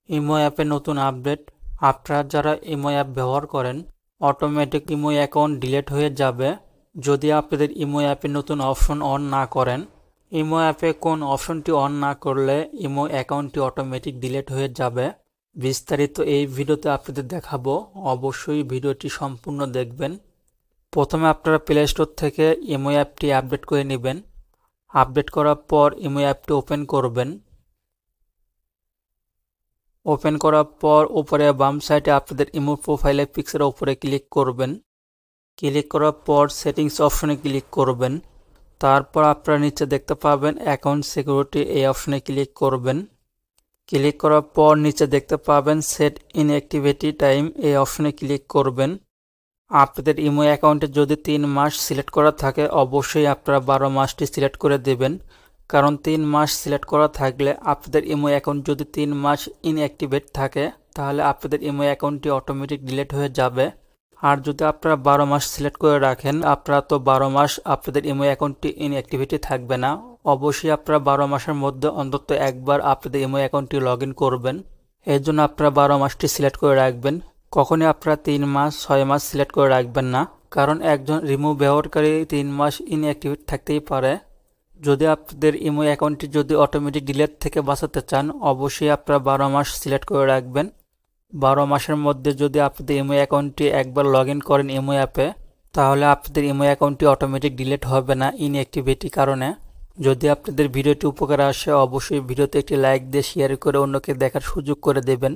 Imo অ্যাপের নতুন update. আপনারা যারা ইমো অ্যাপ ব্যবহার করেন, অটোমেটিক ইমো অ্যাকাউন্ট ডিলিট হয়ে যাবে যদি আপনাদের ইমো অ্যাপে নতুন অপশন অন না করেন। ইমো অ্যাপে কোন অপশনটি অন না করলে ইমো অ্যাকাউন্টটি অটোমেটিক ডিলিট হয়ে যাবে, বিস্তারিত এই ভিডিওতে আপনাদের দেখাবো। অবশ্যই ভিডিওটি সম্পূর্ণ দেখবেন। প্রথমে আপনারা প্লে স্টোর থেকে ইমো অ্যাপটি আপডেট করে নেবেন। আপডেট করার পর ইমো অ্যাপটি ওপেন করবেন। ওপেন করার পর উপরে বাম সাইডে আপনাদের ইমো প্রোফাইলের পিকচারের উপরে ক্লিক করবেন। ক্লিক করার পর সেটিংস অপশনে ক্লিক করবেন। তারপর আপনারা নিচে দেখতে পাবেন অ্যাকাউন্ট সিকিউরিটি, এই অপশনে ক্লিক করবেন। ক্লিক করার পর নিচে দেখতে পাবেন সেট ইনঅ্যাক্টিভিটি টাইম, এই অপশনে ক্লিক করবেন। আপনাদের ইমো অ্যাকাউন্টে যদি 3 মাস সিলেক্ট করা থাকে, অবশ্যই আপনারা 12 মাসটি সিলেক্ট করে দেবেন। কারণ 3 মাস সিলেক্ট করা থাকলে আপনাদের ইমো অ্যাকাউন্ট যদি 3 মাস ইনঅ্যাক্টিভেট থাকে, তাহলে আপনাদের ইমো অ্যাকাউন্টটি অটোমেটিক ডিলিট হয়ে যাবে। আর যদি আপনারা 12 মাস সিলেক্ট করে রাখেন, আপনারা তো 12 মাস আপনাদের ইমো অ্যাকাউন্টটি ইনঅ্যাক্টিভিটি থাকবে না। অবশ্যই আপনারা 12 মাসের মধ্যে অন্তত একবার আপনাদের ইমো অ্যাকাউন্টটি লগ ইন করবেন। এর জন্য আপনারা 12 মাসটি সিলেক্ট করে রাখবেন। কখনই আপনারা 3 মাস 6 মাস সিলেক্ট করে রাখবেন না, কারণ একজন রিমুভ ব্যবহারকারী 3 মাস ইনঅ্যাক্টিভেট থাকতেই পারে। যদি আপনাদের ইমো অ্যাকাউন্টটি যদি অটোমেটিক ডিলিট থেকে বাঁচাতে চান, অবশ্যই আপনারা 12 মাস সিলেক্ট করে রাখবেন। 12 মাসের মধ্যে যদি আপনাদের ইমো অ্যাকাউন্টটি একবার লগ ইন করেন ইমো অ্যাপে, তাহলে আপনাদের ইমো অ্যাকাউন্টটি অটোমেটিক ডিলিট হবে না ইনঅ্যাক্টিভিটির কারণে। যদি আপনাদের ভিডিওটি উপকারে আসে, অবশ্যই ভিডিওতে একটি লাইক দিয়ে শেয়ার করে অন্যকে দেখার সুযোগ করে দেবেন।